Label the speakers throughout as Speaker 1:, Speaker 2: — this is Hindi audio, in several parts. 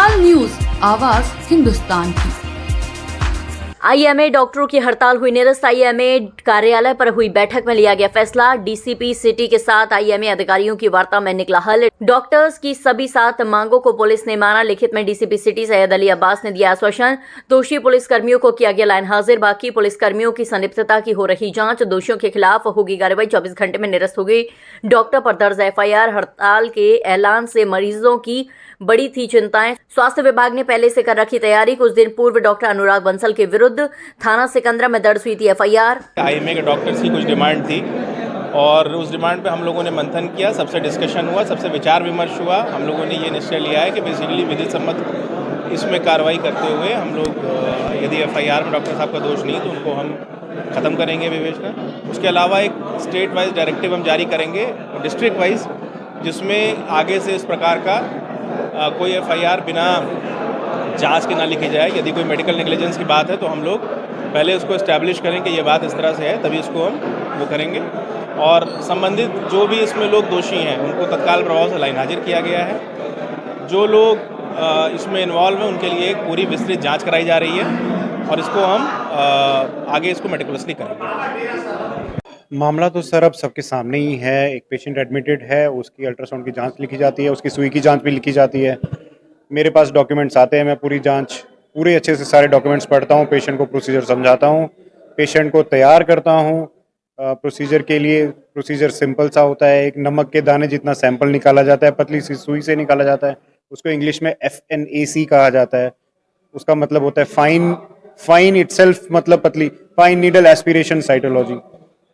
Speaker 1: ऑल न्यूज, आवाज हिंदुस्तान की।
Speaker 2: आईएमए डॉक्टरों की हड़ताल हुई निरस्त। आईएमए कार्यालय पर हुई बैठक में लिया गया फैसला। डीसीपी सिटी के साथ आईएमए अधिकारियों की वार्ता में निकला हल। डॉक्टर्स की सभी 7 मांगों को पुलिस ने माना। लिखित में डीसीपी सिटी सैयद अली अब्बास ने दिया आश्वासन। दोषी पुलिस कर्मियों को किया गया लाइन हाजिर। बाकी पुलिस कर्मियों की संलिप्तता की हो रही जांच। दोषियों के खिलाफ होगी कार्रवाई। 24 घंटे में निरस्त होगी। डॉक्टर पर दर्ज एफआईआर। हड़ताल के ऐलान से मरीजों की बड़ी थी चिंताएं। स्वास्थ्य विभाग ने पहले से कर रखी तैयारी। कुछ दिन पूर्व डॉक्टर अनुराग बंसल के विरुद्ध थाना सिकंदरा में दर्ज हुई थी एफआईआर।
Speaker 3: आईएमए के डॉक्टर्स की कुछ डिमांड थी और उस डिमांड पे हम लोगों ने मंथन किया, सबसे डिस्कशन हुआ, सबसे विचार विमर्श हुआ। हम लोगों ने ये निश्चय लिया है कि बेसिकली विधि सम्मत इसमें कार्रवाई करते हुए हम लोग यदि एफआईआर में डॉक्टर साहब का दोष नहीं तो उनको हम ख़त्म करेंगे विवेचना। उसके अलावा एक स्टेट वाइज डायरेक्टिव हम जारी करेंगे डिस्ट्रिक्ट वाइज, जिसमें आगे से इस प्रकार का कोई एफआईआर बिना जांच के ना लिखी जाए। यदि कोई मेडिकल नेग्लिजेंस की बात है तो हम लोग पहले उसको इस्टेब्लिश करें कि ये बात इस तरह से है, तभी इसको हम वो करेंगे। और संबंधित जो भी इसमें लोग दोषी हैं उनको तत्काल प्रभाव से लाइन हाजिर किया गया है। जो लोग इसमें इन्वॉल्व हैं उनके लिए एक पूरी विस्तृत जांच कराई जा रही है और इसको हम आगे इसको मेडिकुलसली करेंगे।
Speaker 4: मामला तो सर अब सबके सामने ही है। एक पेशेंट एडमिटेड है, उसकी अल्ट्रासाउंड की जांच लिखी जाती है, उसकी सुई की जांच भी लिखी जाती है। मेरे पास डॉक्यूमेंट्स आते हैं, मैं पूरी जांच पूरे अच्छे से सारे डॉक्यूमेंट्स पढ़ता हूँ, पेशेंट को प्रोसीजर समझाता हूँ, पेशेंट को तैयार करता हूँ प्रोसीजर के लिए। प्रोसीजर सिंपल सा होता है, एक नमक के दाने जितना सैंपल निकाला जाता है, पतली सी सुई से निकाला जाता है। उसको इंग्लिश में FNAC कहा जाता है। उसका मतलब होता है फाइन इटसेल्फ, मतलब पतली, फाइन नीडल एस्पिरेशन साइटोलॉजी।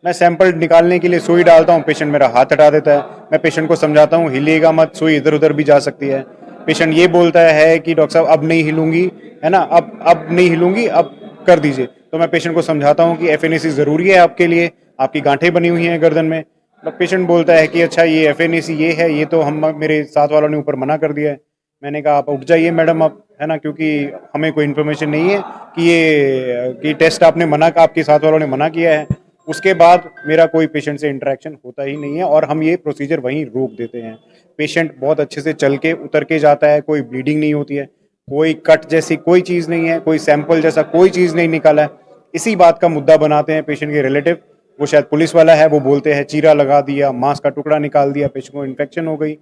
Speaker 4: मैं सैंपल निकालने के लिए सुई डालता हूँ, पेशेंट मेरा हाथ हटा देता है। मैं पेशेंट को समझाता हूँ हिलिएगा मत, सुई इधर उधर भी जा सकती है। पेशेंट ये बोलता है कि डॉक्टर साहब अब नहीं हिलूंगी, है ना, अब नहीं हिलूंगी, अब कर दीजिए। तो मैं पेशेंट को समझाता हूँ कि FNAC ज़रूरी है आपके लिए, आपकी गांठें बनी हुई हैं गर्दन में। तो पेशेंट बोलता है कि अच्छा ये FNAC ये है, ये तो हम मेरे साथ वालों ने ऊपर मना कर दिया है। मैंने कहा आप उठ जाइए मैडम अब, है ना, क्योंकि हमें कोई इन्फॉर्मेशन नहीं है कि टेस्ट आपने मना, आपके साथ वालों ने मना किया है। उसके बाद मेरा कोई पेशेंट से इंटरेक्शन होता ही नहीं है और हम ये प्रोसीजर वहीं रोक देते हैं। पेशेंट बहुत अच्छे से चल के उतर के जाता है, कोई ब्लीडिंग नहीं होती है, कोई कट जैसी कोई चीज़ नहीं है, कोई सैंपल जैसा कोई चीज़ नहीं निकाला है। इसी बात का मुद्दा बनाते हैं पेशेंट के रिलेटिव, वो शायद पुलिस वाला है, वो बोलते हैं चीरा लगा दिया, मांस का टुकड़ा निकाल दिया, पेशेंट को इन्फेक्शन हो गई।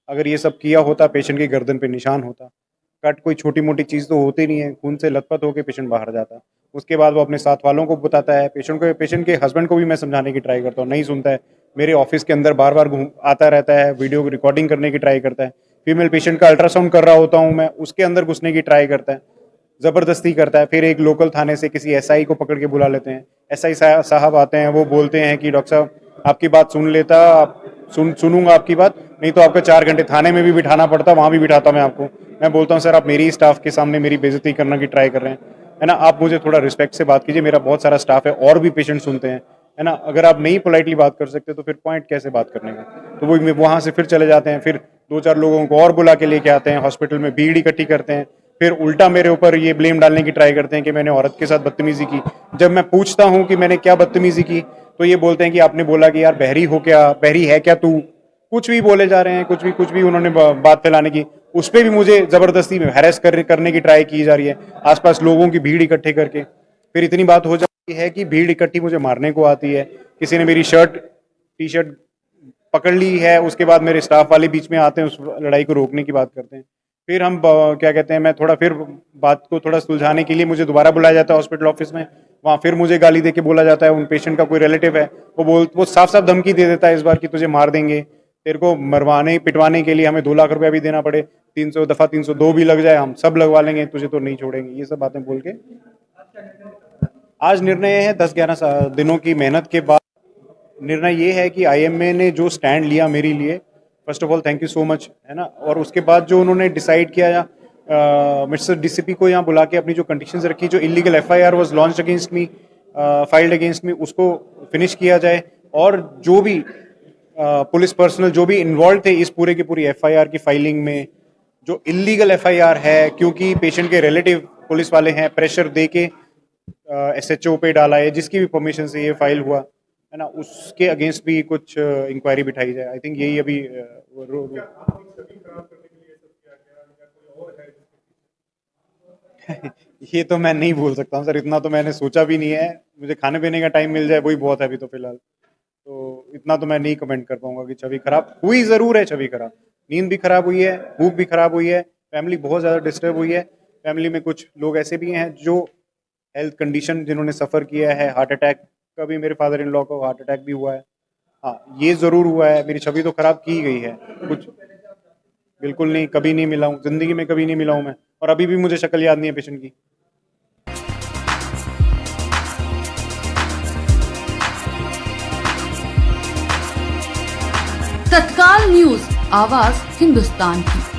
Speaker 4: अगर ये सब किया होता पेशेंट की गर्दन पे निशान होता। कट कोई छोटी मोटी चीज़ तो होती नहीं है, खून से लथपथ होकर पेशेंट बाहर जाता। उसके बाद वो अपने साथ वालों को बताता है, पेशेंट के हस्बैंड को भी मैं समझाने की ट्राई करता हूँ, नहीं सुनता है। मेरे ऑफिस के अंदर बार बार आता रहता है, वीडियो रिकॉर्डिंग करने की ट्राई करता है। फीमेल पेशेंट का अल्ट्रासाउंड कर रहा होता हूँ मैं, उसके अंदर घुसने की ट्राई करता है, ज़बरदस्ती करता है। फिर एक लोकल थाने से किसी SI को पकड़ के बुला लेते हैं। SI साहब आते हैं, वो बोलते हैं कि डॉक्टर साहब आपकी बात सुन लेता, सुनूंगा आपकी बात, नहीं तो आपको 4 घंटे थाने में भी बिठाना पड़ता, वहाँ भी बिठाता मैं आपको। मैं बोलता हूँ सर आप मेरी स्टाफ के सामने मेरी बेइज्जती करने की ट्राई कर रहे हैं, है ना, आप मुझे थोड़ा रिस्पेक्ट से बात कीजिए, मेरा बहुत सारा स्टाफ है और भी पेशेंट सुनते हैं, है ना। अगर आप नहीं पोलाइटली बात कर सकते तो फिर पॉइंट कैसे बात करने का। तो वो वहाँ से फिर चले जाते हैं, फिर 2-4 लोगों को और बुला के लेके आते हैं, हॉस्पिटल में भीड़ इकट्ठी करते हैं, फिर उल्टा मेरे ऊपर ये ब्लेम डालने की ट्राई करते हैं कि मैंने औरत के साथ बदतमीजी की। जब मैं पूछता हूँ कि मैंने क्या बदतमीजी की तो ये बोलते हैं कि आपने बोला कि यार बहरी है क्या तू, कुछ भी बोले जा रहे हैं, कुछ भी उन्होंने बात फैलाने की। उस पर भी मुझे जबरदस्ती में हैरेस करने की ट्राई की जा रही है, आसपास लोगों की भीड़ इकट्ठे करके। फिर इतनी बात हो जाती है कि भीड़ इकट्ठी मुझे मारने को आती है। किसी ने मेरी टी शर्ट पकड़ ली है, उसके बाद मेरे स्टाफ वाले बीच में आते हैं, उस लड़ाई को रोकने की बात करते हैं। फिर हम क्या कहते हैं, मैं थोड़ा फिर बात को थोड़ा सुलझाने के लिए मुझे दोबारा बुलाया जाता है हॉस्पिटल ऑफिस में। वहाँ फिर मुझे गाली दे के बोला जाता है, उन पेशेंट का कोई रिलेटिव है, वो साफ साफ धमकी दे देता है इस बार कि तुझे मार देंगे, तेरे को मरवाने पिटवाने के लिए हमें 2 लाख रुपया भी देना पड़े, 300 दफा 302 भी लग जाए, हम सब लगवा लेंगे, तुझे तो नहीं छोड़ेंगे। ये सब बातें बोल के आज निर्णय है 10-11 दिनों की मेहनत के बाद निर्णय ये है कि IMA ने जो स्टैंड लिया मेरे लिए, first of all thank you so much, है ना। और उसके बाद जो उन्होंने डिसाइड किया, मिस्टर DCP को यहाँ बुला के अपनी जो कंडीशंस रखी, जो illegal FIR was launched against me, filed against me, उसको फिनिश किया जाए। और जो भी पुलिस पर्सनल जो भी इन्वॉल्व थे इस पूरे की पूरी FIR की फाइलिंग में, जो इलीगल FIR है क्योंकि पेशेंट के रिलेटिव पुलिस वाले हैं, प्रेशर दे के SHO पे डाला है, जिसकी भी परमिशन से ये फाइल हुआ, है ना, उसके अगेंस्ट भी कुछ इंक्वायरी बिठाई जाए। आई थिंक यही अभी ये तो मैं नहीं बोल सकता हूँ सर, इतना तो मैंने सोचा भी नहीं है। मुझे खाने पीने का टाइम मिल जाए वही बहुत है अभी तो फिलहाल। तो इतना तो मैं नहीं कमेंट कर पाऊंगा कि छवि खराब हुई, ज़रूर है छवि खराब। नींद भी खराब हुई है, भूख भी खराब हुई है, फैमिली बहुत ज़्यादा डिस्टर्ब हुई है। फैमिली में कुछ लोग ऐसे भी हैं जो हेल्थ कंडीशन जिन्होंने सफ़र किया है, हार्ट अटैक का भी, मेरे फादर इन लॉ को हार्ट अटैक भी हुआ है। हाँ, ये ज़रूर हुआ है। मेरी छवि तो खराब की गई है, कुछ बिल्कुल नहीं, कभी नहीं मिला हूँ ज़िंदगी में, कभी नहीं मिला हूँ मैं, और अभी भी मुझे शक्ल याद नहीं है पेशेंट की।
Speaker 1: तत्काल न्यूज, आवाज हिंदुस्तान की।